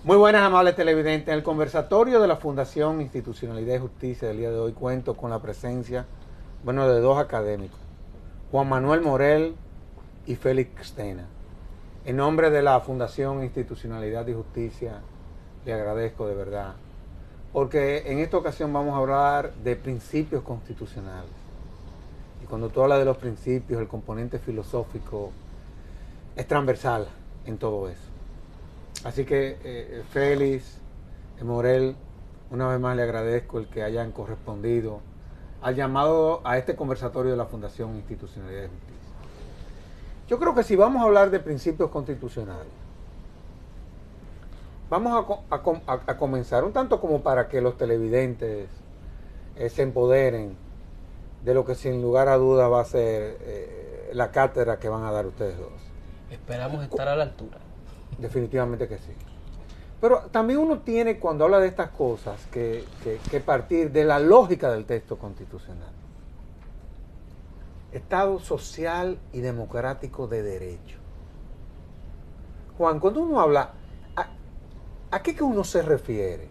Muy buenas, amables televidentes. En el conversatorio de la Fundación Institucionalidad y Justicia del día de hoy cuento con la presencia, de dos académicos, Juan Manuel Morel y Félix Tena. En nombre de la Fundación Institucionalidad y Justicia, le agradezco de verdad, porque en esta ocasión vamos a hablar de principios constitucionales. Y cuando tú hablas de los principios, el componente filosófico es transversal en todo eso. Así que Félix, Morel, una vez más le agradezco el que hayan correspondido al llamado a este conversatorio de la Fundación Institucionalidad de Justicia. Yo creo que si vamos a hablar de principios constitucionales, vamos a comenzar un tanto como para que los televidentes se empoderen de lo que sin lugar a dudas va a ser la cátedra que van a dar ustedes dos. Esperamos estar a la altura. Definitivamente que sí. Pero también uno tiene, cuando habla de estas cosas, que partir de la lógica del texto constitucional. Estado social y democrático de derecho. Juan, cuando uno habla, ¿a qué que uno se refiere?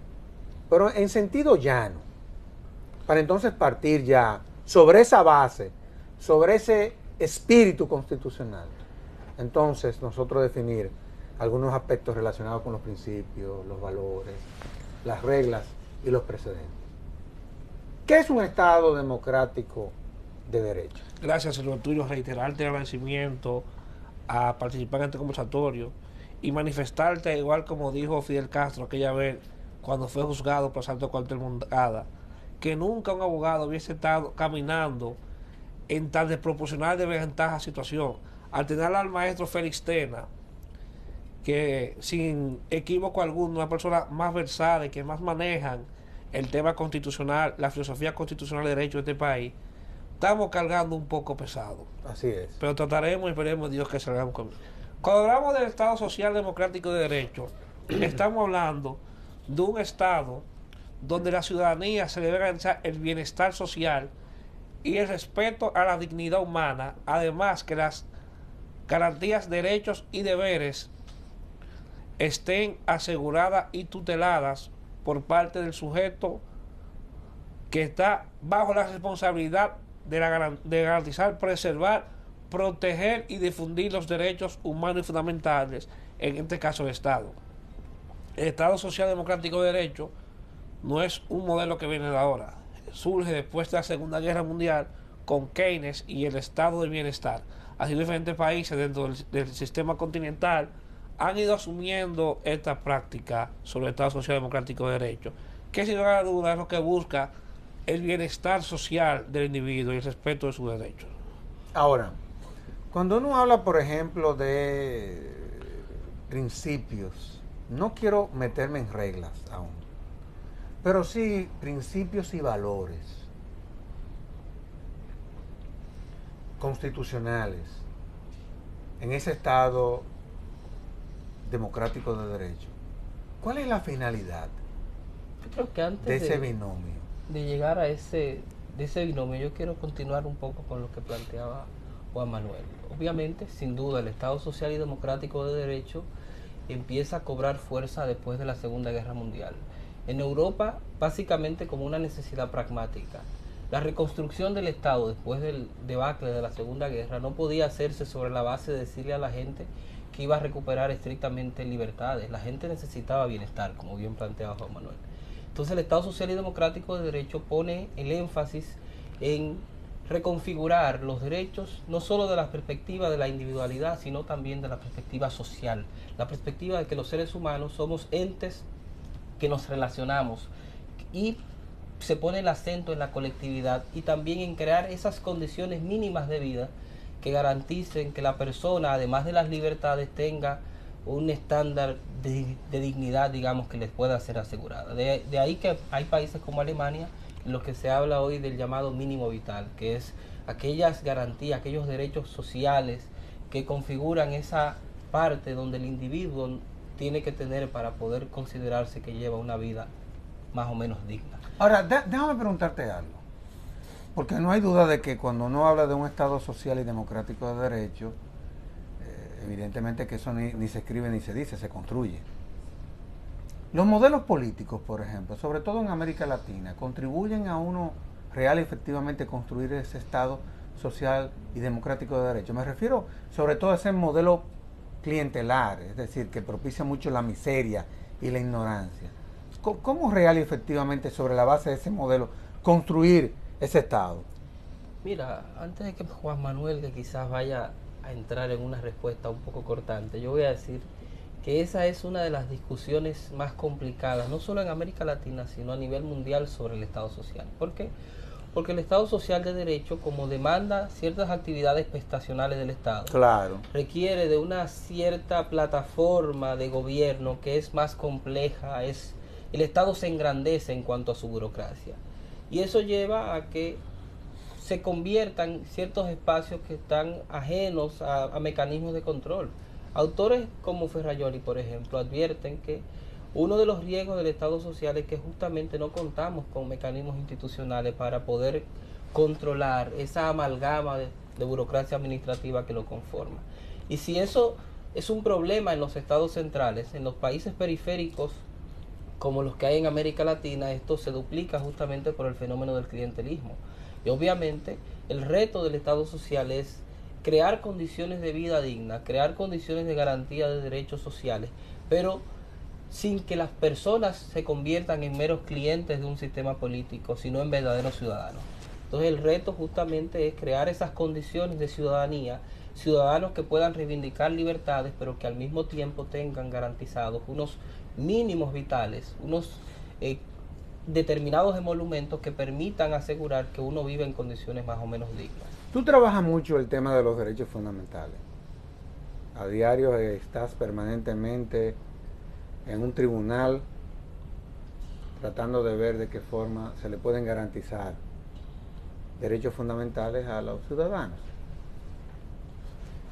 Pero en sentido llano, para entonces partir ya sobre esa base, sobre ese espíritu constitucional. Entonces nosotros definir algunos aspectos relacionados con los principios, los valores, las reglas y los precedentes. ¿Qué es un Estado democrático de derecho? Gracias, señor Tulio. Reiterarte el agradecimiento a participar en este conversatorio y manifestarte, igual como dijo Fidel Castro aquella vez cuando fue juzgado por asalto a cuartel montada, que nunca un abogado hubiese estado caminando en tan desproporcional de ventaja situación. Al tener al maestro Félix Tena, que sin equívoco alguno, una persona más versada y que más manejan el tema constitucional, la filosofía constitucional de derecho de este país, estamos cargando un poco pesado. Así es. Pero trataremos y esperemos Dios que salgamos con. Cuando hablamos del Estado Social Democrático de Derecho, estamos hablando de un Estado donde la ciudadanía se debe garantizar el bienestar social y el respeto a la dignidad humana, además que las garantías, derechos y deberes estén aseguradas y tuteladas por parte del sujeto que está bajo la responsabilidad de garantizar, preservar, proteger y difundir los derechos humanos y fundamentales, en este caso el Estado. El Estado Social Democrático de Derecho no es un modelo que viene de ahora, surge después de la Segunda Guerra Mundial con Keynes y el Estado del Bienestar. Así diferentes países dentro del sistema continental han ido asumiendo esta práctica sobre el Estado Social Democrático de Derecho, que sin lugar a dudas es lo que busca el bienestar social del individuo y el respeto de sus derechos. Ahora, cuando uno habla, por ejemplo, de principios, no quiero meterme en reglas aún, pero sí principios y valores constitucionales en ese Estado democrático de derecho. ¿Cuál es la finalidad Yo creo que de antes ese binomio? de llegar a ese binomio, yo quiero continuar un poco con lo que planteaba Juan Manuel. Obviamente, sin duda, el Estado Social y Democrático de Derecho empieza a cobrar fuerza después de la Segunda Guerra Mundial. En Europa, básicamente como una necesidad pragmática. La reconstrucción del Estado después del debacle de la Segunda Guerra no podía hacerse sobre la base de decirle a la gente que iba a recuperar estrictamente libertades. La gente necesitaba bienestar, como bien planteaba Juan Manuel. Entonces el Estado Social y Democrático de Derecho pone el énfasis en reconfigurar los derechos, no solo de la perspectiva de la individualidad, sino también de la perspectiva social, la perspectiva de que los seres humanos somos entes que nos relacionamos, y se pone el acento en la colectividad y también en crear esas condiciones mínimas de vida que garanticen que la persona, además de las libertades, tenga un estándar de dignidad, digamos, que les pueda ser asegurada. De ahí que hay países como Alemania en los que se habla hoy del llamado mínimo vital, que es aquellas garantías, aquellos derechos sociales que configuran esa parte donde el individuo tiene que tener para poder considerarse que lleva una vida más o menos digna. Ahora, déjame preguntarte algo, porque no hay duda de que cuando uno habla de un Estado social y democrático de derecho, evidentemente que eso ni se escribe ni se dice, se construye. Los modelos políticos, por ejemplo, sobre todo en América Latina, contribuyen a uno real y efectivamente construir ese Estado social y democrático de derecho. Me refiero sobre todo a ese modelo clientelar, es decir, que propicia mucho la miseria y la ignorancia. ¿Cómo real y efectivamente sobre la base de ese modelo construir ese Estado? Mira, antes de que Juan Manuel, que quizás vaya a entrar en una respuesta un poco cortante, yo voy a decir que esa es una de las discusiones más complicadas, no solo en América Latina, sino a nivel mundial sobre el Estado social. ¿Por qué? Porque el Estado social de derecho, como demanda ciertas actividades prestacionales del Estado, claro, requiere de una cierta plataforma de gobierno que es más compleja, el Estado se engrandece en cuanto a su burocracia. Y eso lleva a que se conviertan ciertos espacios que están ajenos a mecanismos de control. Autores como Ferrajoli, por ejemplo, advierten que uno de los riesgos del Estado social es que justamente no contamos con mecanismos institucionales para poder controlar esa amalgama de burocracia administrativa que lo conforma. Y si eso es un problema en los estados centrales, en los países periféricos como los que hay en América Latina, esto se duplica justamente por el fenómeno del clientelismo. Y obviamente el reto del Estado social es crear condiciones de vida digna, crear condiciones de garantía de derechos sociales, pero sin que las personas se conviertan en meros clientes de un sistema político, sino en verdaderos ciudadanos. Entonces el reto justamente es crear esas condiciones de ciudadanía, ciudadanos que puedan reivindicar libertades, pero que al mismo tiempo tengan garantizados unos mínimos vitales, unos determinados emolumentos que permitan asegurar que uno vive en condiciones más o menos dignas. Tú trabajas mucho el tema de los derechos fundamentales. A diario estás permanentemente en un tribunal tratando de ver de qué forma se le pueden garantizar derechos fundamentales a los ciudadanos.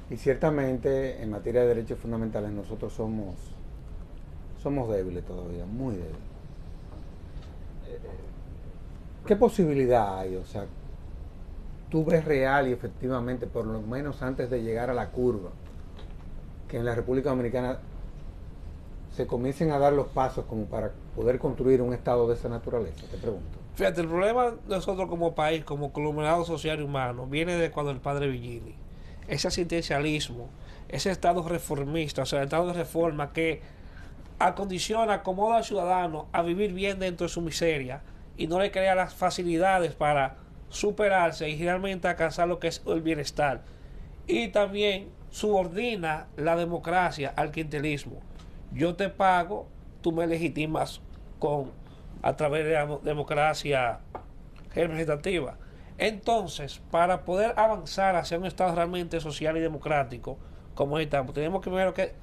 Y ciertamente en materia de derechos fundamentales nosotros somos débiles todavía, muy débiles. ¿Qué posibilidad hay? O sea, tú ves real y efectivamente, por lo menos antes de llegar a la curva, que en la República Dominicana se comiencen a dar los pasos como para poder construir un Estado de esa naturaleza? Te pregunto. Fíjate, el problema de nosotros como país, como conglomerado social y humano, viene de cuando el padre Villini. Ese asistencialismo, ese Estado reformista, o sea, el Estado de reforma que acondiciona, acomoda al ciudadano a vivir bien dentro de su miseria y no le crea las facilidades para superarse y realmente alcanzar lo que es el bienestar. Y también subordina la democracia al clientelismo. Yo te pago, tú me legitimas a través de la democracia representativa. Entonces, para poder avanzar hacia un Estado realmente social y democrático, como estamos, tenemos que primero que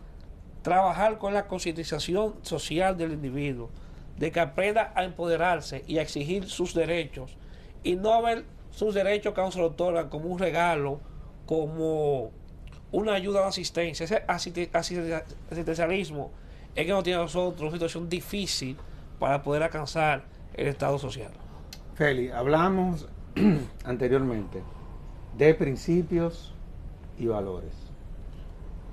trabajar con la concientización social del individuo, de que aprenda a empoderarse y a exigir sus derechos, y no ver sus derechos que aún se lo otorgan como un regalo, como una ayuda de asistencia. Ese asistencialismo es que nos tiene a nosotros una situación difícil para poder alcanzar el Estado social. Feli, hablamos anteriormente de principios y valores.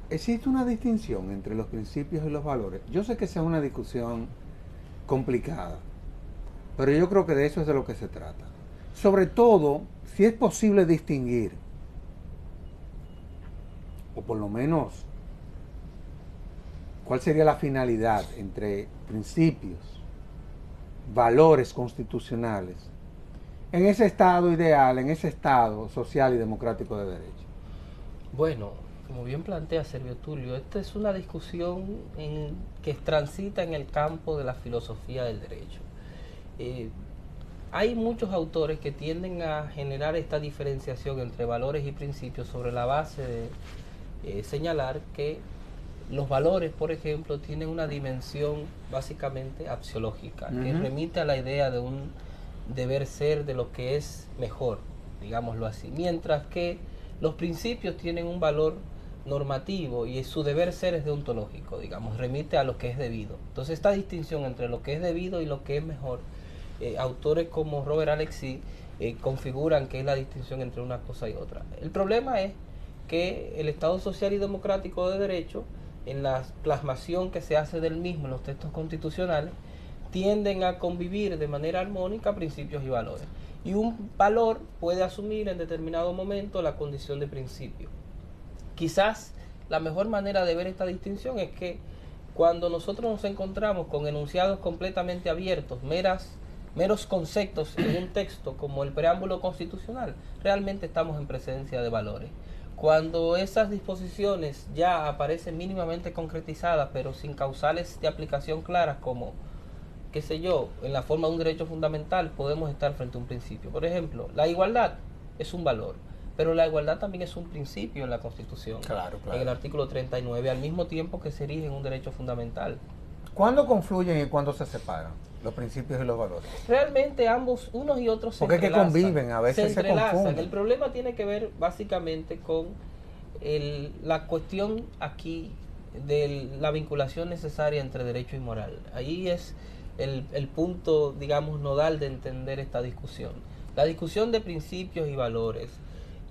¿Existe una distinción entre los principios y los valores? Yo sé que esa es una discusión complicada, pero yo creo que de eso es de lo que se trata. Sobre todo, si es posible distinguir, o por lo menos, cuál sería la finalidad entre principios, valores constitucionales, en ese Estado ideal, en ese Estado social y democrático de derecho. Bueno, como bien plantea Servio Tulio, esta es una discusión que transita en el campo de la filosofía del derecho. Hay muchos autores que tienden a generar esta diferenciación entre valores y principios sobre la base de señalar que los valores, por ejemplo, tienen una dimensión básicamente axiológica, que remite a la idea de un deber ser, de lo que es mejor, digámoslo así, mientras que los principios tienen un valor normativo y su deber ser es deontológico, digamos, remite a lo que es debido. Entonces esta distinción entre lo que es debido y lo que es mejor, autores como Robert Alexis configuran que es la distinción entre una cosa y otra. El problema es que el Estado social y democrático de derecho en la plasmación que se hace del mismo en los textos constitucionales, tienden a convivir de manera armónica principios y valores. Y un valor puede asumir en determinado momento la condición de principio. Quizás la mejor manera de ver esta distinción es que cuando nosotros nos encontramos con enunciados completamente abiertos, meros conceptos en un texto como el preámbulo constitucional, realmente estamos en presencia de valores. Cuando esas disposiciones ya aparecen mínimamente concretizadas, pero sin causales de aplicación claras, como, qué sé yo, en la forma de un derecho fundamental, podemos estar frente a un principio. Por ejemplo, la igualdad es un valor, pero la igualdad también es un principio en la Constitución, Claro, claro. en el artículo 39, al mismo tiempo que se erige en un derecho fundamental. ¿Cuándo confluyen y cuándo se separan los principios y los valores? Realmente ambos, unos y otros, se Porque es que entrelazan, conviven, a veces se entrelazan. confunden. El problema tiene que ver básicamente con la cuestión aquí de la vinculación necesaria entre derecho y moral. Ahí es el punto, digamos, nodal de entender esta discusión. La discusión de principios y valores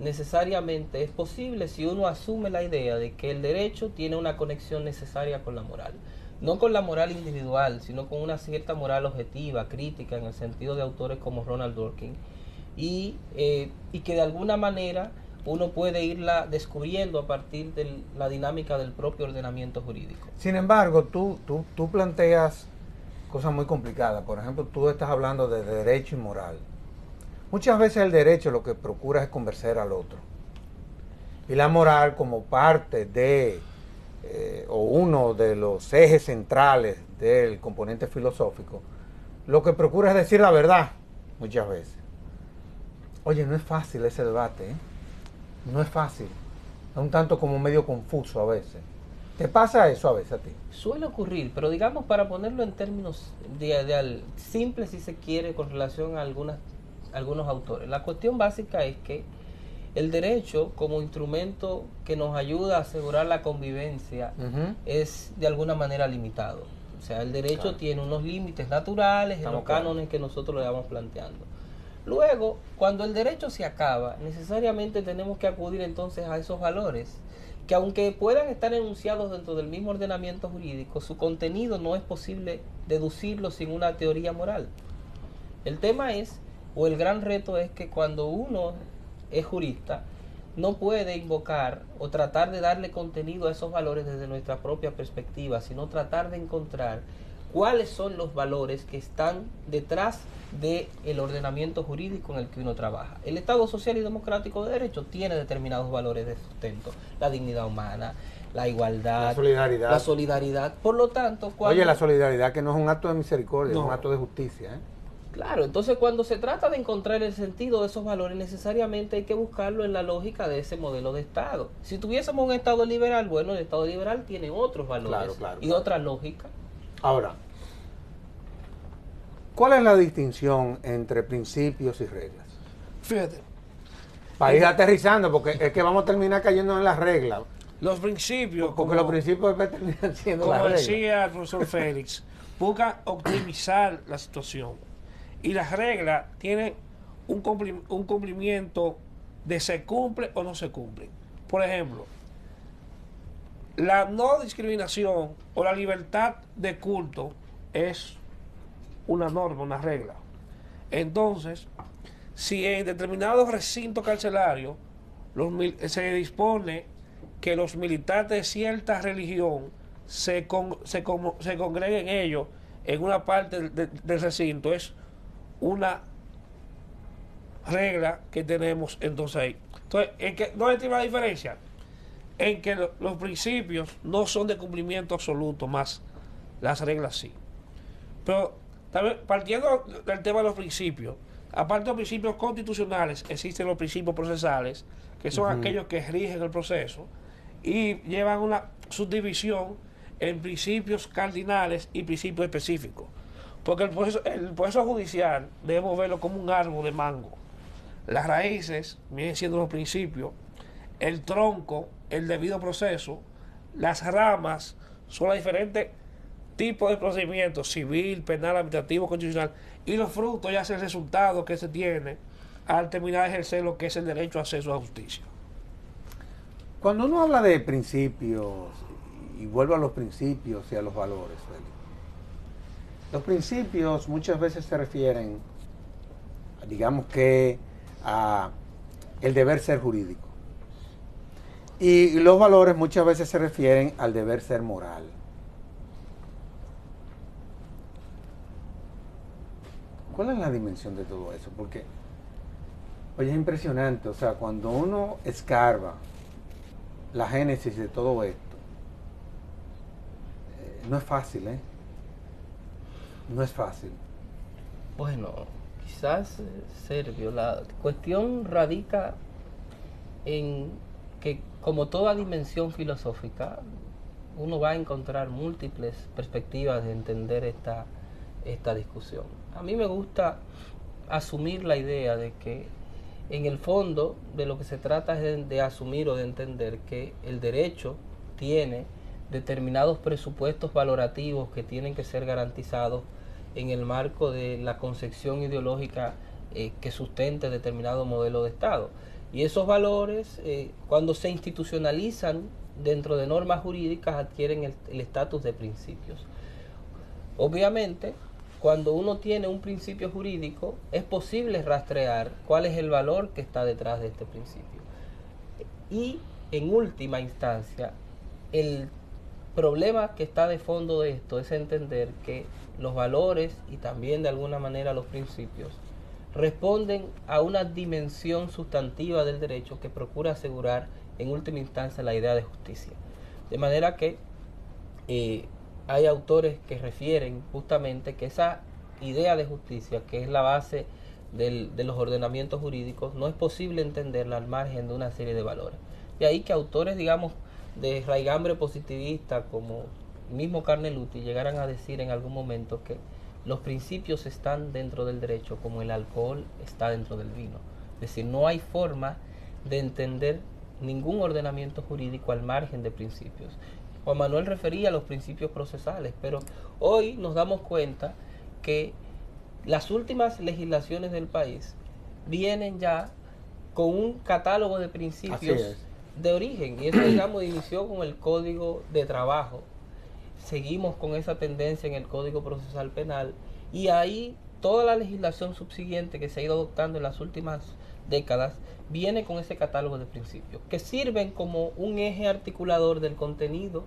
necesariamente es posible si uno asume la idea de que el derecho tiene una conexión necesaria con la moral. No con la moral individual, sino con una cierta moral objetiva, crítica, en el sentido de autores como Ronald Dworkin, y que de alguna manera uno puede irla descubriendo a partir de la dinámica del propio ordenamiento jurídico. Sin embargo, tú planteas cosas muy complicadas. Por ejemplo, tú estás hablando de derecho y moral. Muchas veces el derecho lo que procura es convencer al otro. Y la moral, como parte de o uno de los ejes centrales del componente filosófico, lo que procura es decir la verdad muchas veces. Oye, no es fácil ese debate, ¿eh? No es fácil. Es un tanto como medio confuso a veces. ¿Te pasa eso a veces a ti? Suele ocurrir, pero digamos, para ponerlo en términos simples, si se quiere, con relación a algunos autores. La cuestión básica es que el derecho, como instrumento que nos ayuda a asegurar la convivencia, es de alguna manera limitado. O sea, el derecho tiene unos límites naturales en los cánones que nosotros le vamos planteando. Luego, cuando el derecho se acaba, necesariamente tenemos que acudir entonces a esos valores, que aunque puedan estar enunciados dentro del mismo ordenamiento jurídico, su contenido no es posible deducirlo sin una teoría moral. El tema es, o el gran reto es que cuando uno es jurista, no puede invocar o tratar de darle contenido a esos valores desde nuestra propia perspectiva, sino tratar de encontrar cuáles son los valores que están detrás del ordenamiento jurídico en el que uno trabaja. El Estado social y democrático de derecho tiene determinados valores de sustento: la dignidad humana, la igualdad, la solidaridad. Por lo tanto, Oye, la solidaridad, que no es un acto de misericordia, No. es un acto de justicia, ¿eh? Claro, entonces cuando se trata de encontrar el sentido de esos valores, necesariamente hay que buscarlo en la lógica de ese modelo de Estado. Si tuviésemos un Estado liberal, bueno, el Estado liberal tiene otros valores y otra lógica. Ahora, ¿cuál es la distinción entre principios y reglas? Fíjate, Para ir aterrizando, porque es que vamos a terminar cayendo en las reglas. los principios, Porque los principios después terminan siendo las como reglas. decía el profesor Félix, buscan optimizar la situación. Y las reglas tienen un cumplimiento de se cumple o no se cumple. Por ejemplo, la no discriminación o la libertad de culto es una norma, una regla. Entonces, si en determinados recintos carcelarios se dispone que los militantes de cierta religión se congreguen ellos en una parte del recinto, es una regla que tenemos entonces ahí. Entonces, ¿dónde está la diferencia? En que los principios no son de cumplimiento absoluto, más las reglas sí. Pero también, partiendo del tema de los principios, aparte de los principios constitucionales, existen los principios procesales, que son aquellos que rigen el proceso y llevan una subdivisión en principios cardinales y principios específicos. Porque el proceso judicial debemos verlo como un árbol de mango. Las raíces vienen siendo los principios, el tronco, el debido proceso, las ramas son los diferentes tipos de procedimientos: civil, penal, administrativo, constitucional, y los frutos ya es el resultado que se tiene al terminar de ejercer lo que es el derecho a acceso a justicia. Cuando uno habla de principios y vuelvo a los principios y a los valores, Félix. Los principios muchas veces se refieren, digamos que, a el deber ser jurídico. Y los valores muchas veces se refieren al deber ser moral. ¿Cuál es la dimensión de todo eso? Porque, oye, es impresionante, o sea, cuando uno escarba la génesis de todo esto, no es fácil, ¿eh? No es fácil. Bueno, quizás, Sergio, la cuestión radica en que, como toda dimensión filosófica, uno va a encontrar múltiples perspectivas de entender esta discusión. A mí me gusta asumir la idea de que en el fondo de lo que se trata es de asumir o de entender que el derecho tiene determinados presupuestos valorativos que tienen que ser garantizados en el marco de la concepción ideológica que sustente determinado modelo de Estado. Y esos valores, cuando se institucionalizan dentro de normas jurídicas, adquieren el estatus de principios. Obviamente, cuando uno tiene un principio jurídico, es posible rastrear cuál es el valor que está detrás de este principio. Y, en última instancia, el problema que está de fondo de esto es entender que los valores y también de alguna manera los principios responden a una dimensión sustantiva del derecho que procura asegurar en última instancia la idea de justicia. De manera que hay autores que refieren justamente que esa idea de justicia, que es la base de los ordenamientos jurídicos, no es posible entenderla al margen de una serie de valores. De ahí que autores, digamos, de raigambre positivista como mismo Carneluti llegaran a decir en algún momento que los principios están dentro del derecho como el alcohol está dentro del vino. Es decir, no hay forma de entender ningún ordenamiento jurídico al margen de principios. Juan Manuel refería a los principios procesales, pero hoy nos damos cuenta que las últimas legislaciones del país vienen ya con un catálogo de principios de origen, y eso, digamos, inició con el Código de Trabajo. Seguimos con esa tendencia en el Código Procesal Penal, y ahí toda la legislación subsiguiente que se ha ido adoptando en las últimas décadas viene con ese catálogo de principios que sirven como un eje articulador del contenido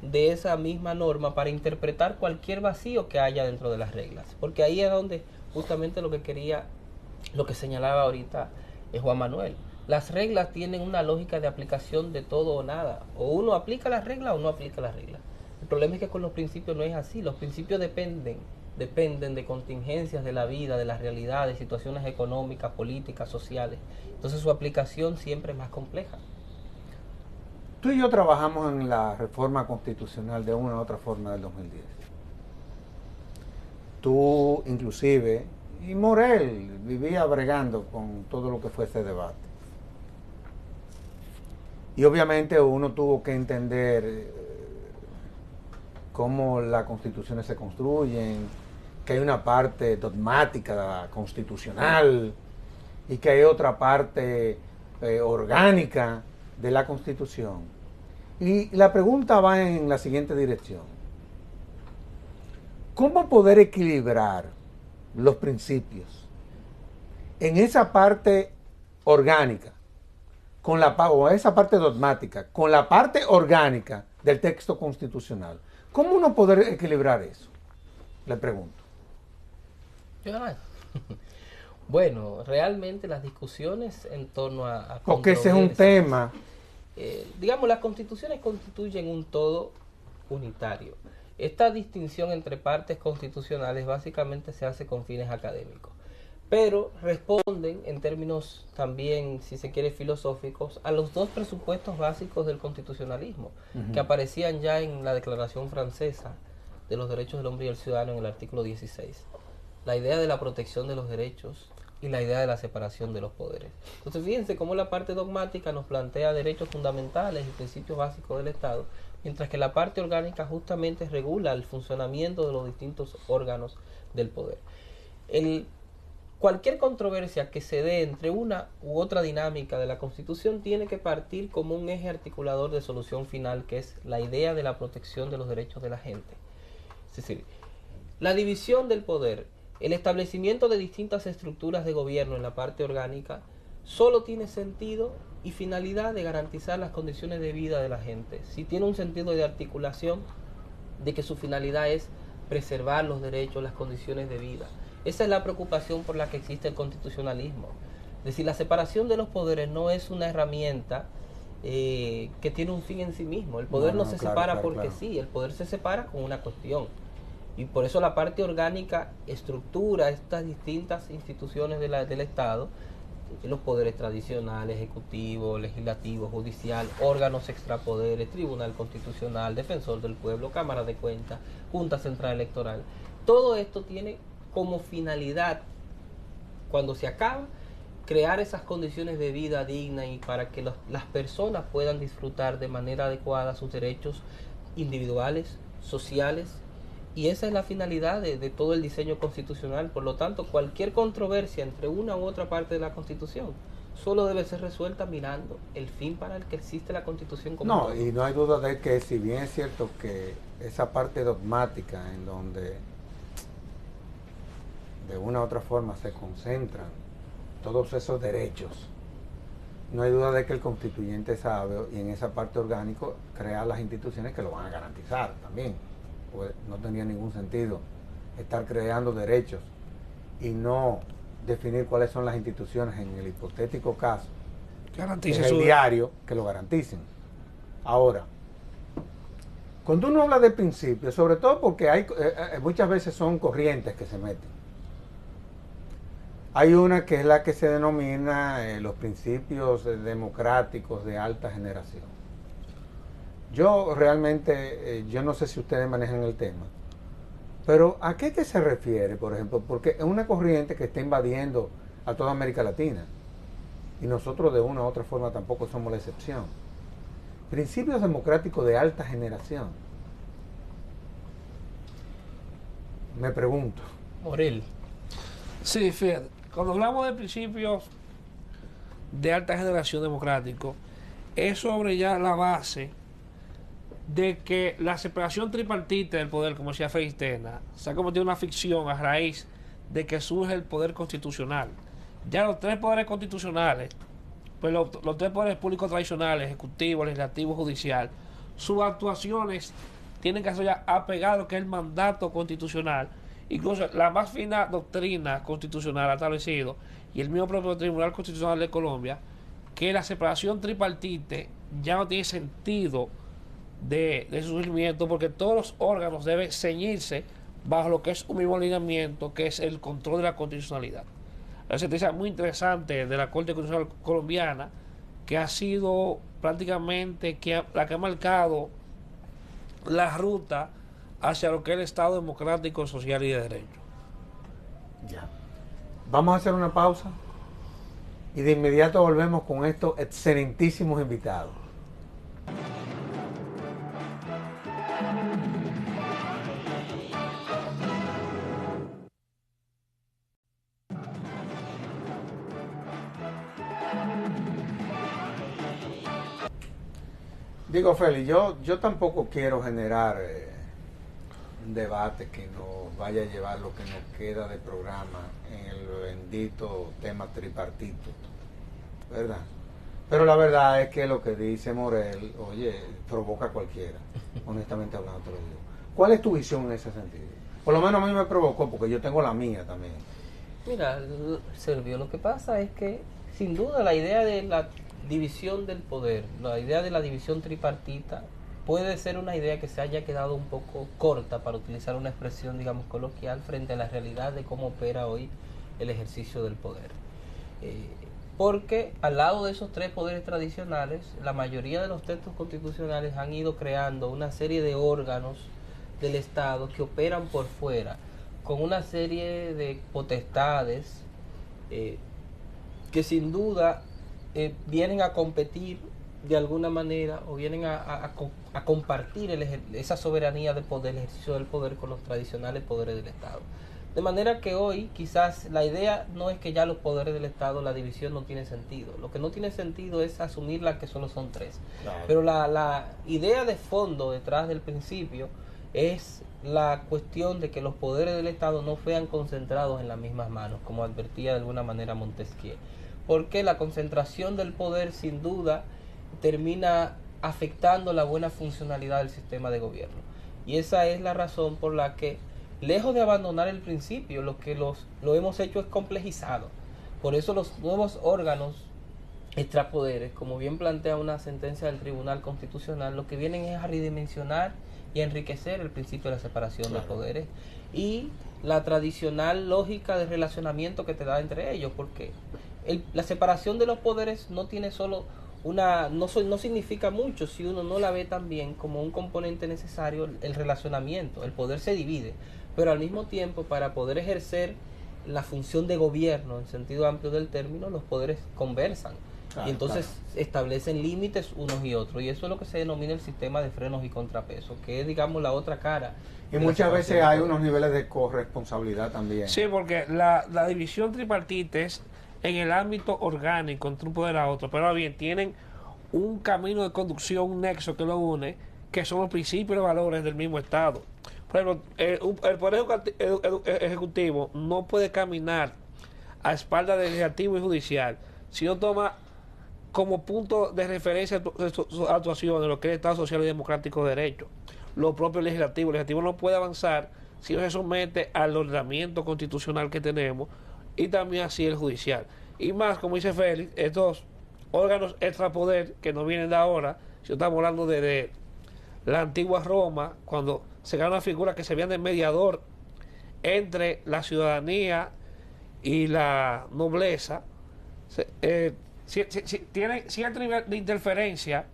de esa misma norma para interpretar cualquier vacío que haya dentro de las reglas, porque ahí es donde justamente lo que señalaba ahorita Juan Manuel. Las reglas tienen una lógica de aplicación de todo o nada, o uno aplica la regla o no aplica la regla. El problema es que con los principios no es así. Los principios dependen de contingencias de la vida, de las realidades, situaciones económicas, políticas, sociales. Entonces su aplicación siempre es más compleja. Tú y yo trabajamos en la reforma constitucional de una u otra forma del 2010. Tú inclusive, y Morel vivía bregando con todo lo que fue ese debate. Y obviamente uno tuvo que entender cómo las constituciones se construyen, que hay una parte dogmática constitucional y que hay otra parte orgánica de la Constitución. Y la pregunta va en la siguiente dirección. ¿Cómo poder equilibrar los principios en esa parte orgánica, o esa parte dogmática, con la parte orgánica del texto constitucional? ¿Cómo uno poder equilibrar eso? Le pregunto. Bueno, realmente las discusiones en torno a porque ese es un tema. Digamos, las constituciones constituyen un todo unitario. Esta distinción entre partes constitucionales básicamente se hace con fines académicos, pero responden en términos también, si se quiere, filosóficos, a los dos presupuestos básicos del constitucionalismo, que aparecían ya en la Declaración Francesa de los Derechos del Hombre y el Ciudadano en el artículo 16. La idea de la protección de los derechos y la idea de la separación de los poderes. Entonces fíjense cómo la parte dogmática nos plantea derechos fundamentales y principios básicos del Estado, mientras que la parte orgánica justamente regula el funcionamiento de los distintos órganos del poder. cualquier controversia que se dé entre una u otra dinámica de la Constitución tiene que partir como un eje articulador de solución final, que es la idea de la protección de los derechos de la gente. Es decir, la división del poder, el establecimiento de distintas estructuras de gobierno en la parte orgánica, solo tiene sentido y finalidad de garantizar las condiciones de vida de la gente. Si tiene un sentido de articulación, de que su finalidad es preservar los derechos, las condiciones de vida. Esa es la preocupación por la que existe el constitucionalismo. Es decir, la separación de los poderes no es una herramienta que tiene un fin en sí mismo. El poder no se separa porque sí, el poder se separa con una cuestión. Y por eso la parte orgánica estructura estas distintas instituciones del Estado, los poderes tradicionales, ejecutivo, legislativo, judicial, órganos extrapoderes, tribunal constitucional, defensor del pueblo, cámara de cuentas, junta central electoral. Todo esto tiene como finalidad, cuando se acaba, crear esas condiciones de vida digna y para que las personas puedan disfrutar de manera adecuada sus derechos individuales, sociales, y esa es la finalidad de todo el diseño constitucional. Por lo tanto, cualquier controversia entre una u otra parte de la Constitución solo debe ser resuelta mirando el fin para el que existe la Constitución como No, todo. y no hay duda de que si bien es cierto que esa parte dogmática en donde de una u otra forma se concentran todos esos derechos, no hay duda de que el constituyente sabe, y en esa parte orgánico crea las instituciones que lo van a garantizar también. Pues no tenía ningún sentido estar creando derechos y no definir cuáles son las instituciones en el hipotético caso que es el diario que lo garanticen. Ahora, cuando uno habla de principios, sobre todo porque hay muchas veces son corrientes que se meten. Hay una que es la que se denomina los principios democráticos de alta generación. Yo realmente, yo no sé si ustedes manejan el tema, pero ¿a qué que se refiere, por ejemplo? Porque es una corriente que está invadiendo a toda América Latina y nosotros de una u otra forma tampoco somos la excepción. Principios democráticos de alta generación. Me pregunto. Morel. Sí, fíjate, cuando hablamos de principios de alta generación democrático, es sobre ya la base de que la separación tripartita del poder, como decía Félix Tena, se ha convertido en una ficción a raíz de que surge el poder constitucional. Ya los tres poderes constitucionales, pues los tres poderes públicos tradicionales, ejecutivo, legislativo, judicial, sus actuaciones tienen que ser ya apegadas a lo que es el mandato constitucional. Incluso la más fina doctrina constitucional ha establecido, y el mismo propio Tribunal Constitucional de Colombia, que la separación tripartite ya no tiene sentido de su surgimiento, porque todos los órganos deben ceñirse bajo lo que es un mismo alineamiento, que es el control de la constitucionalidad. La sentencia muy interesante de la Corte Constitucional Colombiana, que ha sido prácticamente la que ha marcado la ruta hacia lo que es el Estado democrático, social y de derecho. Ya. Vamos a hacer una pausa y de inmediato volvemos con estos excelentísimos invitados. Digo, Félix, yo tampoco quiero generar un debate que nos vaya a llevar lo que nos queda de programa en el bendito tema tripartito, ¿verdad? Pero la verdad es que lo que dice Morel, oye, provoca a cualquiera, honestamente hablando te lo digo. ¿Cuál es tu visión en ese sentido? Por lo menos a mí me provocó, porque yo tengo la mía también. Mira, Servio, lo que pasa es que sin duda la idea de la división del poder, la idea de la división tripartita puede ser una idea que se haya quedado un poco corta, para utilizar una expresión, digamos, coloquial, frente a la realidad de cómo opera hoy el ejercicio del poder. Porque al lado de esos tres poderes tradicionales, la mayoría de los textos constitucionales han ido creando una serie de órganos del Estado que operan por fuera, con una serie de potestades que sin duda vienen a competir de alguna manera, o vienen a compartir esa soberanía de poder, el ejercicio del poder, con los tradicionales poderes del Estado. De manera que hoy quizás la idea no es que ya los poderes del Estado, la división no tiene sentido. Lo que no tiene sentido es asumirla que solo son tres. Claro. Pero la idea de fondo detrás del principio es la cuestión de que los poderes del Estado no sean concentrados en las mismas manos, como advertía de alguna manera Montesquieu. Porque la concentración del poder sin duda termina afectando la buena funcionalidad del sistema de gobierno. Y esa es la razón por la que, lejos de abandonar el principio, lo hemos hecho es complejizado. Por eso los nuevos órganos extrapoderes, como bien plantea una sentencia del Tribunal Constitucional, lo que vienen es a redimensionar y a enriquecer el principio de la separación de poderes y la tradicional lógica de relacionamiento que te da entre ellos, porque la separación de los poderes no tiene solo no significa mucho si uno no la ve también como un componente necesario el relacionamiento. El poder se divide, pero al mismo tiempo, para poder ejercer la función de gobierno en sentido amplio del término, los poderes conversan. Claro, y entonces establecen límites unos y otros, y eso es lo que se denomina el sistema de frenos y contrapesos, que es, digamos, la otra cara. Y muchas veces hay unos niveles de corresponsabilidad también. Sí, porque la división tripartita es en el ámbito orgánico entre un poder a otro, pero bien, tienen un camino de conducción, un nexo que lo une, que son los principios y los valores del mismo Estado. Por ejemplo, el Poder Ejecutivo no puede caminar a espaldas del Legislativo y Judicial si no toma como punto de referencia de su actuación en lo que es el Estado Social y Democrático de Derecho. Lo propio legislativo. El legislativo no puede avanzar si no se somete al ordenamiento constitucional que tenemos, y también así el judicial. Y más, como dice Félix, estos órganos extrapoder que no vienen de ahora, si estamos hablando de la antigua Roma, cuando se gana una figura que se veía de mediador entre la ciudadanía y la nobleza, tienen cierto nivel de interferencia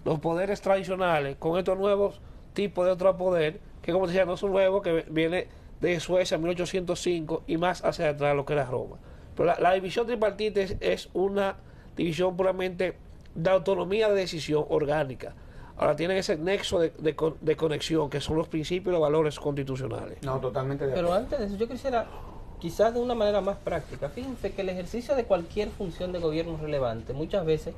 los poderes tradicionales con estos nuevos tipos de otro poder, que como decía, no son nuevos, que viene de Suecia en 1805 y más hacia atrás lo que era Roma. Pero la división tripartita es una división puramente de autonomía de decisión orgánica. Ahora tienen ese nexo de conexión, que son los principios y los valores constitucionales. No, totalmente de acuerdo. Pero antes de eso, yo quisiera, quizás de una manera más práctica, fíjense que el ejercicio de cualquier función de gobierno relevante muchas veces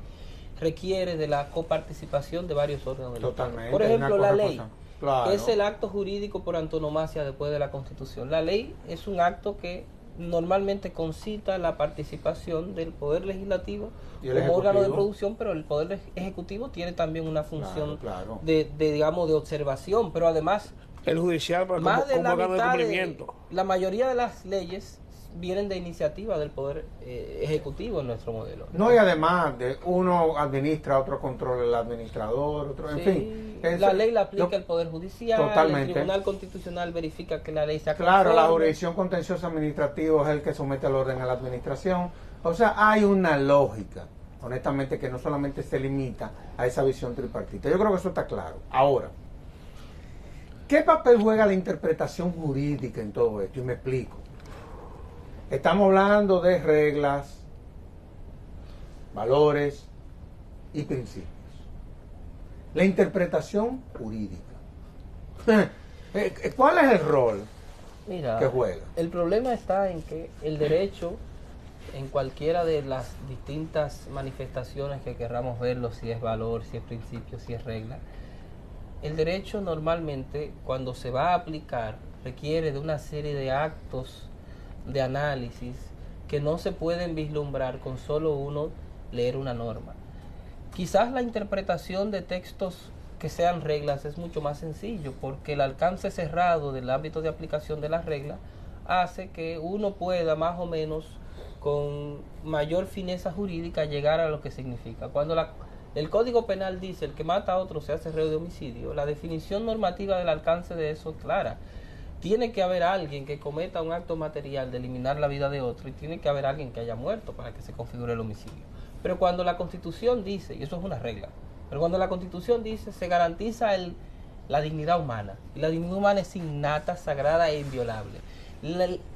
requiere de la coparticipación de varios órganos del Estado. Por ejemplo, la ley, claro, que es el acto jurídico por antonomasia después de la Constitución. La ley es un acto que normalmente concita la participación del Poder Legislativo como órgano de producción, pero el Poder Ejecutivo tiene también una función de digamos, de observación, pero además el judicial para más como de la órgano de mitad cumplimiento. la mayoría de las leyes vienen de iniciativa del Poder Ejecutivo en nuestro modelo. No, y además, uno administra, otro controla el administrador, otro, en fin. La ley la aplica el Poder Judicial, totalmente. El Tribunal Constitucional verifica que la ley sea Claro, la conforme. jurisdicción contenciosa administrativa es el que somete al orden a la administración. O sea, hay una lógica, honestamente, que no solamente se limita a esa visión tripartita. Yo creo que eso está claro. Ahora, ¿qué papel juega la interpretación jurídica en todo esto? Y me explico. Estamos hablando de reglas, valores y principios. La interpretación jurídica. ¿Cuál es el rol que juega? El problema está en que el derecho, en cualquiera de las distintas manifestaciones que querramos verlo, si es valor, si es principio, si es regla, el derecho normalmente, cuando se va a aplicar, requiere de una serie de actos de análisis que no se pueden vislumbrar con solo uno leer una norma. Quizás la interpretación de textos que sean reglas es mucho más sencillo, porque el alcance cerrado del ámbito de aplicación de las reglas hace que uno pueda más o menos con mayor fineza jurídica llegar a lo que significa. Cuando el Código Penal dice el que mata a otro se hace reo de homicidio, la definición normativa del alcance de eso es clara. Tiene que haber alguien que cometa un acto material de eliminar la vida de otro, y tiene que haber alguien que haya muerto para que se configure el homicidio. Pero cuando la Constitución dice, y eso es una regla, pero cuando la Constitución dice se garantiza la dignidad humana, y la dignidad humana es innata, sagrada e inviolable.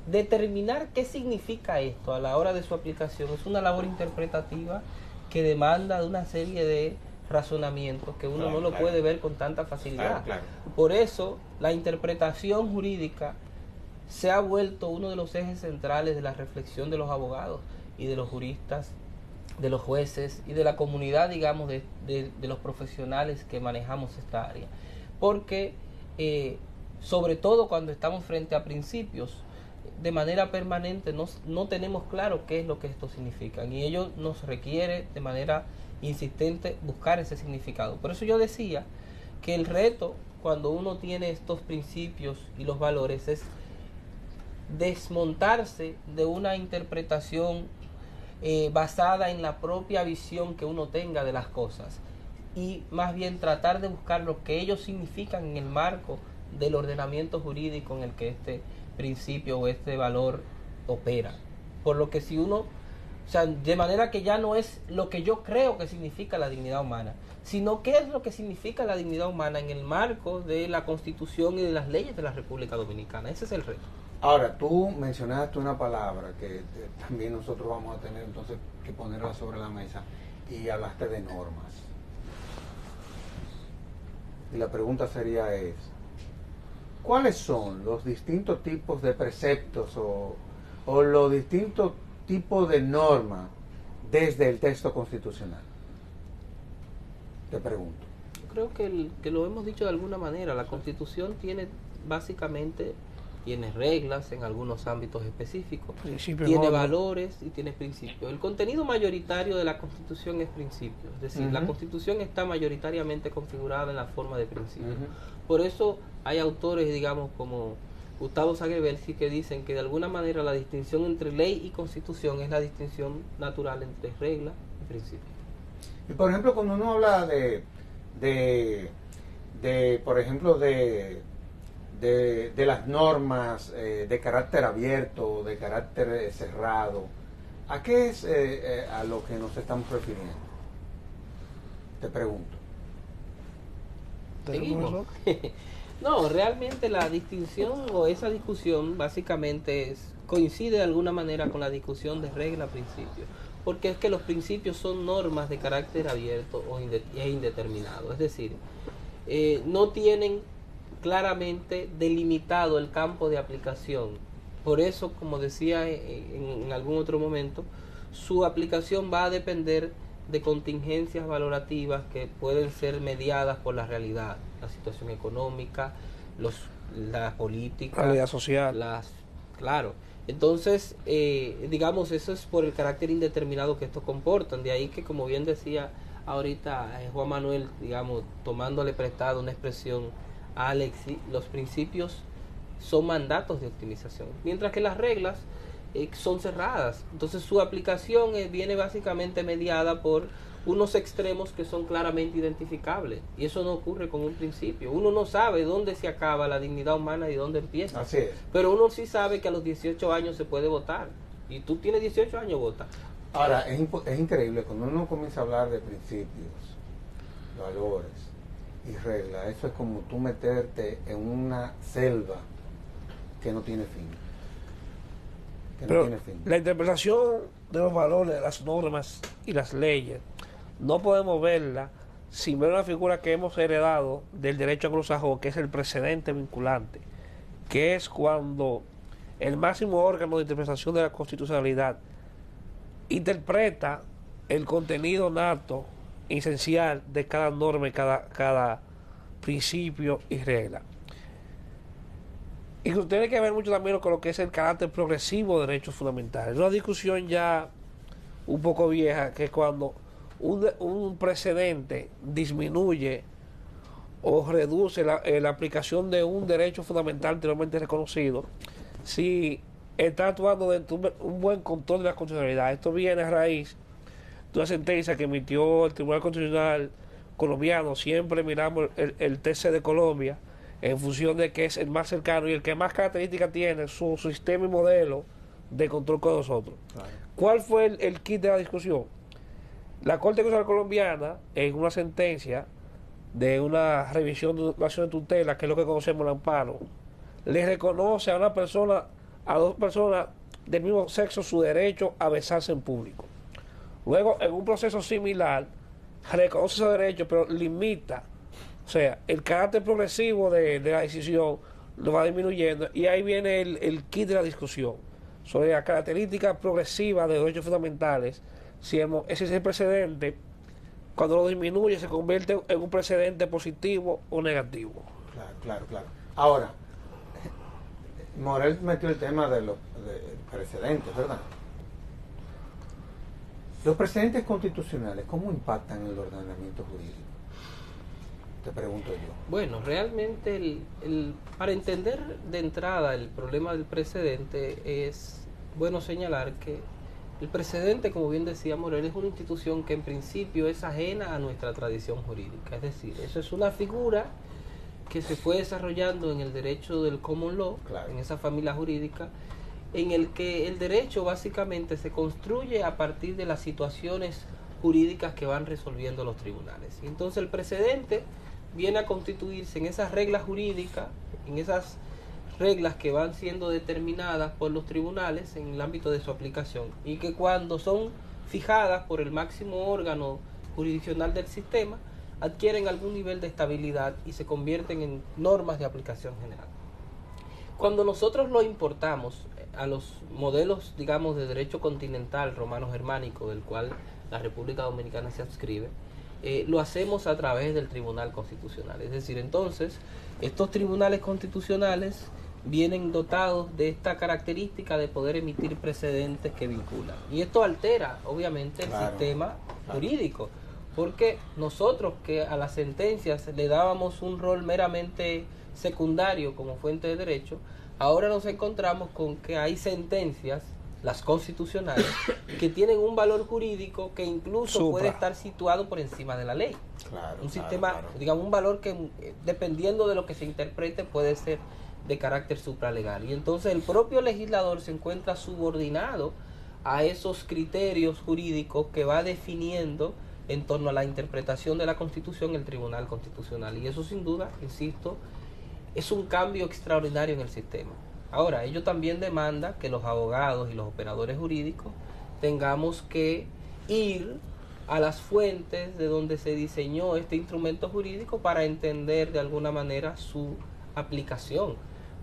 Determinar qué significa esto a la hora de su aplicación es una labor interpretativa que demanda de una serie de razonamientos que uno no lo puede ver con tanta facilidad. Por eso la interpretación jurídica se ha vuelto uno de los ejes centrales de la reflexión de los abogados y de los juristas, de los jueces y de la comunidad, digamos, de los profesionales que manejamos esta área. Porque, sobre todo cuando estamos frente a principios, de manera permanente no tenemos claro qué es lo que esto significa, y ello nos requiere de manera insistente buscar ese significado. Por eso yo decía que el reto, cuando uno tiene estos principios y los valores, es desmontarse de una interpretación basada en la propia visión que uno tenga de las cosas, y más bien tratar de buscar lo que ellos significan en el marco del ordenamiento jurídico en el que este principio o este valor opera. Por lo que si uno, o sea, de manera que ya no es lo que yo creo que significa la dignidad humana, sino qué es lo que significa la dignidad humana en el marco de la Constitución y de las leyes de la República Dominicana. Ese es el reto. Ahora, tú mencionaste una palabra que también nosotros vamos a tener entonces que ponerla sobre la mesa, y hablaste de normas. Y la pregunta sería ¿cuáles son los distintos tipos de preceptos o los distintos tipos de normas desde el texto constitucional? Te pregunto. Creo que lo hemos dicho de alguna manera. La Constitución tiene básicamente reglas en algunos ámbitos específicos, tiene valores y tiene principios. El contenido mayoritario de la Constitución es principios, es decir, la Constitución está mayoritariamente configurada en la forma de principios. Por eso hay autores, digamos, como Gustavo Sanguinetti, que dicen que de alguna manera la distinción entre ley y Constitución es la distinción natural entre regla y principio. Y por ejemplo, cuando uno habla por ejemplo, de las normas de carácter abierto, de carácter cerrado, ¿a qué es a lo que nos estamos refiriendo? Te pregunto. ¿Seguimos? No, realmente la distinción o esa discusión básicamente coincide de alguna manera con la discusión de regla-principio, porque es que los principios son normas de carácter abierto e indeterminado, es decir, no tienen claramente delimitado el campo de aplicación. Por eso, como decía en algún otro momento, su aplicación va a depender de contingencias valorativas que pueden ser mediadas por la realidad, la situación económica, la política, la realidad social. Claro. Entonces, digamos, eso es por el carácter indeterminado que estos comportan. De ahí que, como bien decía ahorita Juan Manuel, digamos, tomándole prestado una expresión a Alexis, los principios son mandatos de optimización, mientras que las reglas son cerradas. Entonces su aplicación viene básicamente mediada por unos extremos que son claramente identificables, y eso no ocurre con un principio. Uno no sabe dónde se acaba la dignidad humana y dónde empieza. Así es. Pero uno sí sabe que a los 18 años se puede votar, y tú tienes 18 años, vota. Ahora, es increíble cuando uno comienza a hablar de principios, valores y reglas. Eso es como tú meterte en una selva que no tiene fin. Pero la interpretación de los valores, de las normas y las leyes, no podemos verla sin ver una figura que hemos heredado del derecho anglosajón, que es el precedente vinculante, que es cuando el máximo órgano de interpretación de la constitucionalidad interpreta el contenido nato, esencial de cada norma y cada principio y regla. Y tiene que ver mucho también con lo que es el carácter progresivo de derechos fundamentales. Es una discusión ya un poco vieja, que es cuando un precedente disminuye o reduce la aplicación de un derecho fundamental anteriormente reconocido, si está actuando dentro de un buen control de la constitucionalidad. Esto viene a raíz de una sentencia que emitió el Tribunal Constitucional colombiano. Siempre miramos el TC de Colombia en función de que es el más cercano y el que más características tiene su sistema y modelo de control con nosotros. Claro. ¿Cuál fue el kit de la discusión? La Corte Constitucional colombiana, en una sentencia de una revisión de una acción de tutela, que es lo que conocemos el amparo, le reconoce a una persona, a dos personas del mismo sexo, su derecho a besarse en público. Luego, en un proceso similar, reconoce ese derecho, pero limita, o sea, el carácter progresivo de la decisión lo va disminuyendo, y ahí viene el kit de la discusión sobre las características progresivas de los derechos fundamentales. Si ese es el precedente, cuando lo disminuye se convierte en un precedente positivo o negativo. Claro. Ahora, Morel metió el tema de los precedentes, ¿verdad? Los precedentes constitucionales, ¿cómo impactan en el ordenamiento jurídico? Te pregunto yo. Bueno, realmente para entender de entrada el problema del precedente es bueno señalar que el precedente, como bien decía Morel, es una institución que en principio es ajena a nuestra tradición jurídica. Es decir, eso es una figura que se fue desarrollando en el derecho del common law, claro, en esa familia jurídica, en el que el derecho básicamente se construye a partir de las situaciones jurídicas que van resolviendo los tribunales. Y entonces el precedente viene a constituirse en esas reglas jurídicas, en esas reglas que van siendo determinadas por los tribunales en el ámbito de su aplicación, y que cuando son fijadas por el máximo órgano jurisdiccional del sistema, adquieren algún nivel de estabilidad y se convierten en normas de aplicación general. Cuando nosotros lo importamos a los modelos, digamos, de derecho continental romano-germánico, del cual la República Dominicana se adscribe, lo hacemos a través del Tribunal Constitucional. Es decir, entonces, estos tribunales constitucionales vienen dotados de esta característica de poder emitir precedentes que vinculan. Y esto altera, obviamente, el sistema jurídico, porque nosotros que a las sentencias le dábamos un rol meramente secundario como fuente de derecho, ahora nos encontramos con que hay sentencias, las constitucionales, que tienen un valor jurídico que incluso puede estar situado por encima de la ley. Un sistema, digamos, un valor que dependiendo de lo que se interprete puede ser de carácter supralegal. Y entonces el propio legislador se encuentra subordinado a esos criterios jurídicos que va definiendo en torno a la interpretación de la Constitución el Tribunal Constitucional. Y eso sin duda, insisto, es un cambio extraordinario en el sistema. Ahora, ello también demanda que los abogados y los operadores jurídicos tengamos que ir a las fuentes de donde se diseñó este instrumento jurídico para entender de alguna manera su aplicación.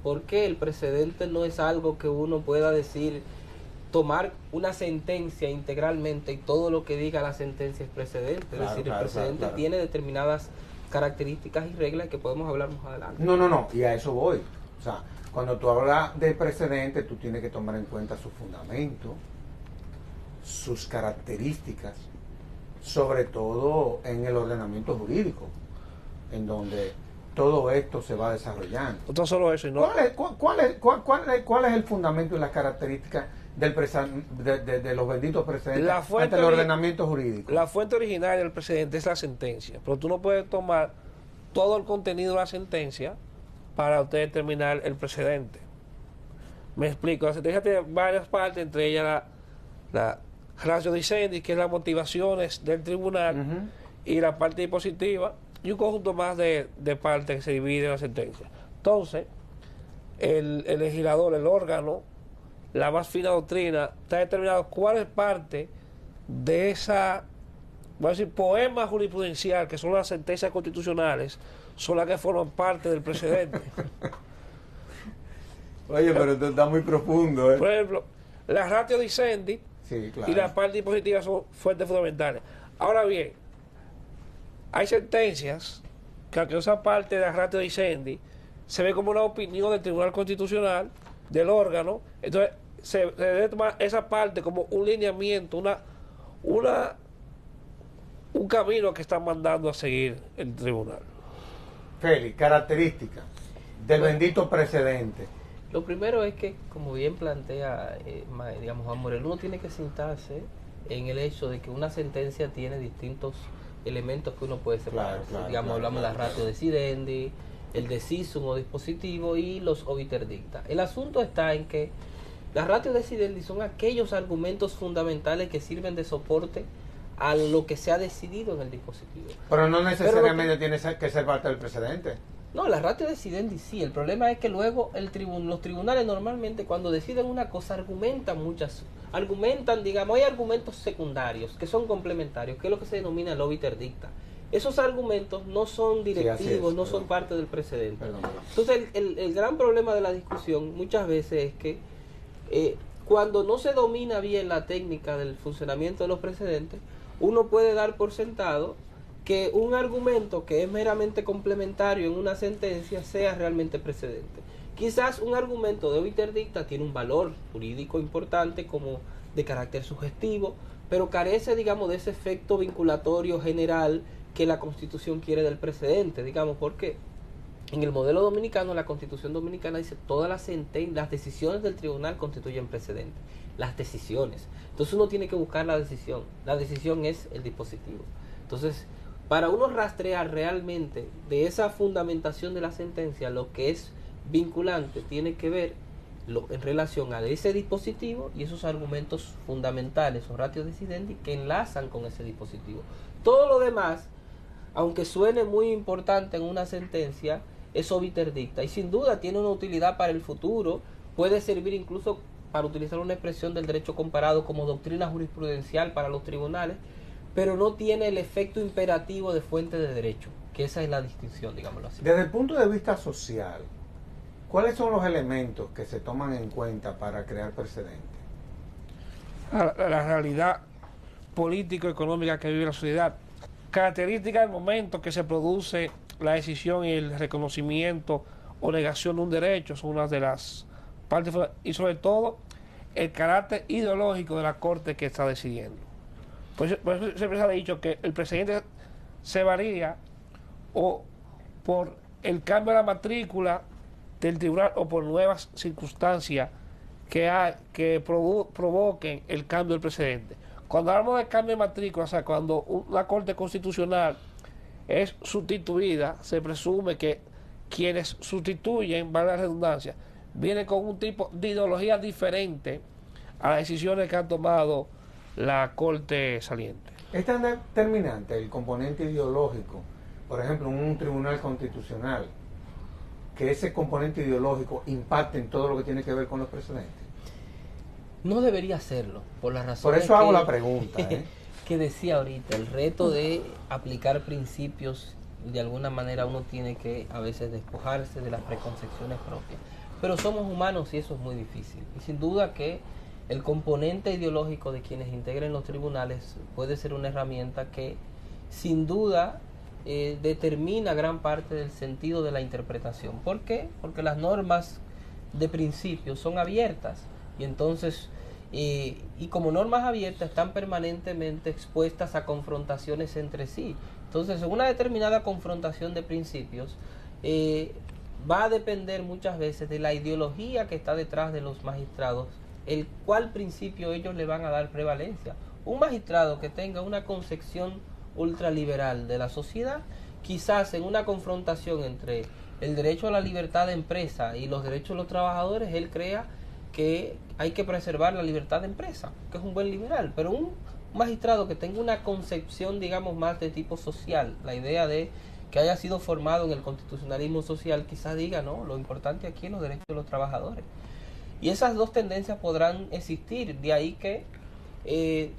Porque el precedente no es algo que uno pueda decir, tomar una sentencia integralmente y todo lo que diga la sentencia es precedente. Es decir, el precedente tiene determinadas características y reglas que podemos hablar más adelante. No, y a eso voy. O sea, cuando tú hablas de precedente, tú tienes que tomar en cuenta su fundamento, sus características, sobre todo en el ordenamiento jurídico, en donde todo esto se va desarrollando. No solo eso, ¿no? ¿Cuál es el fundamento y las características de los benditos precedentes ante el ordenamiento jurídico? La fuente original del precedente es la sentencia, pero tú no puedes tomar todo el contenido de la sentencia para usted determinar el precedente. Me explico, la sentencia tiene varias partes, entre ellas la ratio dicendi, que es las motivaciones del tribunal, y la parte dispositiva, y un conjunto más de partes que se dividen en la sentencia. Entonces, el legislador, el órgano, la más fina doctrina, está determinado cuál es parte de esa, vamos a decir, poema jurisprudencial, que son las sentencias constitucionales, son las que forman parte del precedente. Oye, pero esto está muy profundo, ¿eh? Por ejemplo, la ratio dicendi, sí, claro, y la parte dispositiva son fuentes fundamentales. Ahora bien, hay sentencias que, aunque esa parte de la ratio dicendi se ve como una opinión del Tribunal Constitucional, del órgano, entonces se debe tomar esa parte como un lineamiento, un camino que está mandando a seguir el tribunal. Félix, características del bendito precedente. Lo primero es que, como bien plantea digamos, Juan Morel, uno tiene que sentarse en el hecho de que una sentencia tiene distintos elementos que uno puede separar. Digamos, hablamos de la ratio decidendi, el decisum o dispositivo y los obiter dicta. El asunto está en que las ratio decidendi son aquellos argumentos fundamentales que sirven de soporte a lo que se ha decidido en el dispositivo. Pero no necesariamente tiene que ser parte del precedente. No, la ratio decidendi sí. El problema es que luego los tribunales normalmente cuando deciden una cosa argumentan, digamos, hay argumentos secundarios que son complementarios, que es lo que se denomina el obiter dicta. esos argumentos no son directivos, no son parte del precedente. Entonces el gran problema de la discusión muchas veces es que cuando no se domina bien la técnica del funcionamiento de los precedentes, uno puede dar por sentado que un argumento que es meramente complementario en una sentencia sea realmente precedente. Quizás un argumento de obiter dicta tiene un valor jurídico importante como de carácter sugestivo, pero carece, digamos, de ese efecto vinculatorio general que la Constitución quiere del precedente, digamos, porque en el modelo dominicano, la Constitución dominicana dice todas las decisiones del tribunal constituyen precedente, las decisiones. Entonces uno tiene que buscar la decisión es el dispositivo. Entonces, para uno rastrear realmente de esa fundamentación de la sentencia lo que es vinculante, tiene que ver en relación a ese dispositivo y esos argumentos fundamentales o ratio decidendi que enlazan con ese dispositivo. Todo lo demás, aunque suene muy importante en una sentencia, es obiter dicta y sin duda tiene una utilidad para el futuro, puede servir incluso para utilizar una expresión del derecho comparado como doctrina jurisprudencial para los tribunales, pero no tiene el efecto imperativo de fuente de derecho, que esa es la distinción, digámoslo así. Desde el punto de vista social, ¿cuáles son los elementos que se toman en cuenta para crear precedentes? La realidad político-económica que vive la sociedad, característica del momento que se produce la decisión y el reconocimiento o negación de un derecho, son una de las partes, y sobre todo el carácter ideológico de la Corte que está decidiendo. Por eso siempre se ha dicho que el precedente se varía o por el cambio de la matrícula del tribunal o por nuevas circunstancias que provoquen el cambio del precedente. Cuando hablamos de cambio de matrícula, o sea, cuando una Corte Constitucional es sustituida, se presume que quienes sustituyen, vale la redundancia, vienen con un tipo de ideología diferente a las decisiones que han tomado la Corte saliente. Es tan determinante el componente ideológico, por ejemplo, en un tribunal constitucional, que ese componente ideológico impacte en todo lo que tiene que ver con los precedentes. No debería hacerlo, por la razón. Por eso hago la pregunta. Que decía ahorita, el reto de aplicar principios, de alguna manera uno tiene que a veces despojarse de las preconcepciones propias. Pero somos humanos y eso es muy difícil. Y sin duda que el componente ideológico de quienes integren los tribunales puede ser una herramienta que sin duda determina gran parte del sentido de la interpretación. ¿Por qué? Porque las normas de principio son abiertas y entonces y como normas abiertas están permanentemente expuestas a confrontaciones entre sí. Entonces en una determinada confrontación de principios va a depender muchas veces de la ideología que está detrás de los magistrados, el cual principio ellos le van a dar prevalencia. Un magistrado que tenga una concepción ultraliberal de la sociedad, quizás en una confrontación entre el derecho a la libertad de empresa y los derechos de los trabajadores, él crea que hay que preservar la libertad de empresa, que es un buen liberal, pero un magistrado que tenga una concepción, digamos, más de tipo social, la idea de que haya sido formado en el constitucionalismo social, quizás diga, no, lo importante aquí es los derechos de los trabajadores. Y esas dos tendencias podrán existir, de ahí que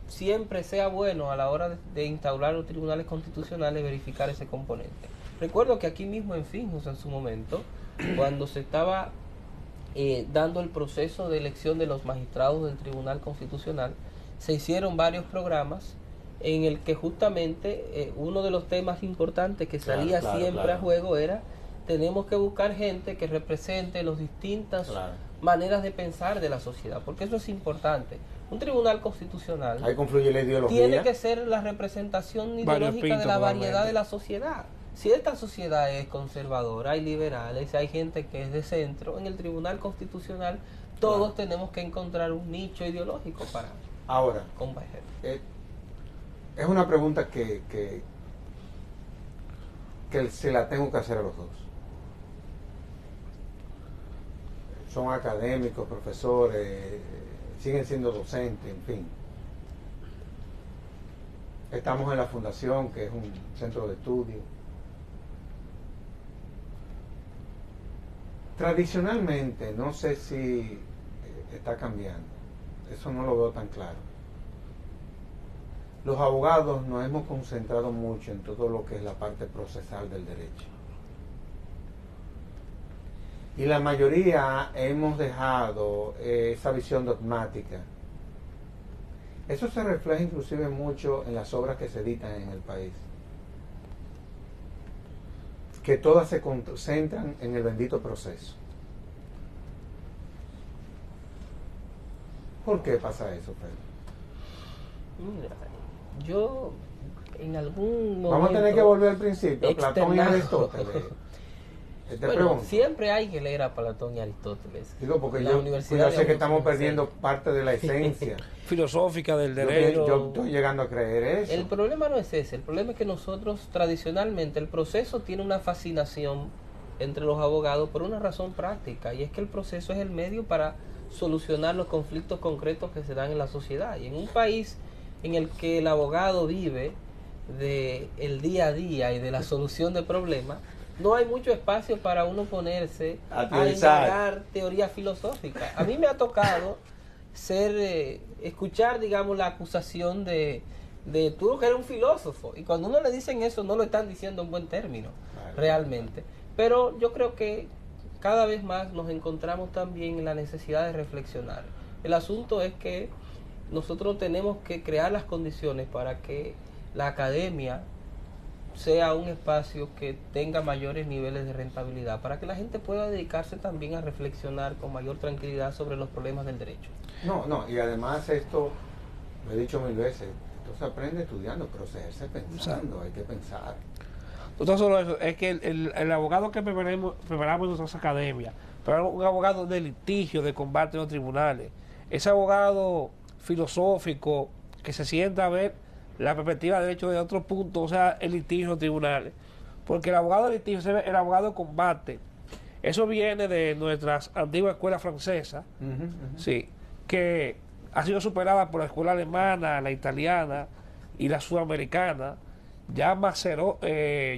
siempre sea bueno a la hora de instaurar los tribunales constitucionales verificar ese componente. Recuerdo que aquí mismo en Finjus en su momento, cuando se estaba dando el proceso de elección de los magistrados del Tribunal Constitucional, se hicieron varios programas en el que justamente uno de los temas importantes que salía siempre a juego era: tenemos que buscar gente que represente las distintas maneras de pensar de la sociedad, porque eso es importante. Un tribunal constitucional ahí confluye la ideología, tiene que ser la representación ideológica de la variedad de la sociedad. Si esta sociedad es conservadora, hay liberales, hay gente que es de centro, en el Tribunal Constitucional todos tenemos que encontrar un nicho ideológico para converger. Es una pregunta que se la tengo que hacer a los dos. Son académicos, profesores, siguen siendo docentes, en fin. Estamos en la fundación, que es un centro de estudio. Tradicionalmente, no sé si está cambiando, eso no lo veo tan claro. los abogados nos hemos concentrado mucho en todo lo que es la parte procesal del derecho. Y la mayoría hemos dejado esa visión dogmática. Eso se refleja inclusive mucho en las obras que se editan en el país, que todas se concentran en el bendito proceso. ¿Por qué pasa eso, Pedro? Mira, yo en algún momento... Vamos a tener que volver al principio, Platón y externado. Aristóteles. Te Bueno, pregunto. siempre hay que leer a Platón y Aristóteles. Digo, porque La yo Universidad sé de que estamos Oxford, perdiendo sí. parte de la esencia. Filosófica del Yo, derecho. yo estoy llegando a creer eso. El problema no es ese, el problema es que nosotros tradicionalmente el proceso tiene una fascinación entre los abogados por una razón práctica, y es que el proceso es el medio para solucionar los conflictos concretos que se dan en la sociedad. Y en un país en el que el abogado vive de el día a día y de la solución de problemas, no hay mucho espacio para uno ponerse A a pensar. indagar teoría filosófica. A mí me ha tocado escuchar, digamos, la acusación de tú que eres un filósofo, y cuando uno le dicen eso no lo están diciendo en buen término, Claro. realmente. Pero yo creo que cada vez más nos encontramos también en la necesidad de reflexionar. El asunto es que nosotros tenemos que crear las condiciones para que la academia sea un espacio que tenga mayores niveles de rentabilidad, para que la gente pueda dedicarse también a reflexionar con mayor tranquilidad sobre los problemas del derecho. No, y además esto, lo he dicho mil veces, esto se aprende estudiando, pero se ejerce pensando, hay que pensar. No solo eso, es que el abogado que preparamos en nuestras academias, pero un abogado de litigio, de combate en los tribunales, ese abogado filosófico que se sienta a ver la perspectiva de derecho de otro punto, o sea, el litigio en los tribunales. Porque el abogado de litigio, el abogado de combate, eso viene de nuestras antiguas escuelas francesas, sí, que ha sido superada por la escuela alemana, la italiana y la sudamericana. Ya Macero,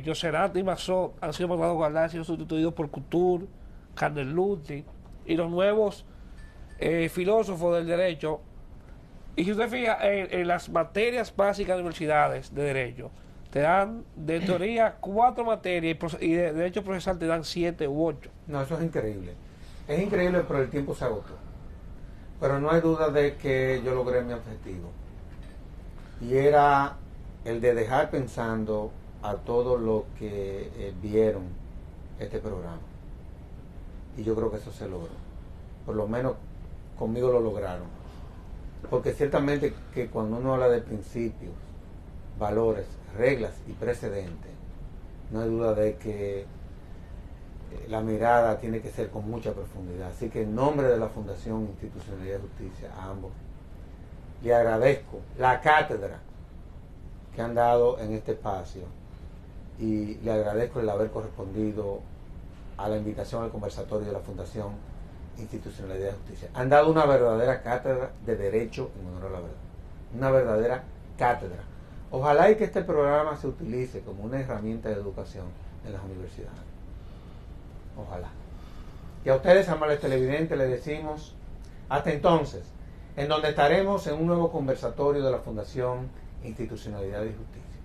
Joserand y Massot han sido mandados a guardar, han sido sustituidos por Couture, Candeluti y los nuevos filósofos del derecho. Y si usted fija en las materias básicas de universidades de derecho, te dan de teoría 4 materias y de derecho procesal te dan 7 u 8. No, eso es increíble. Es increíble, pero el tiempo se agotó. Pero no hay duda de que yo logré mi objetivo. Y era el de dejar pensando a todos los que vieron este programa. Y yo creo que eso se logró. Por lo menos conmigo lo lograron. Porque ciertamente que cuando uno habla de principios, valores, reglas y precedentes, no hay duda de que la mirada tiene que ser con mucha profundidad. Así que en nombre de la Fundación Institucionalidad y Justicia, a ambos, le agradezco la cátedra que han dado en este espacio y le agradezco el haber correspondido a la invitación al conversatorio de la Fundación Institucionalidad y Justicia. Han dado una verdadera cátedra de derecho en honor a la verdad. Una verdadera cátedra. Ojalá y que este programa se utilice como una herramienta de educación en las universidades. Ojalá. Y a ustedes, amables televidentes, les decimos hasta entonces, en donde estaremos en un nuevo conversatorio de la Fundación Institucionalidad y Justicia.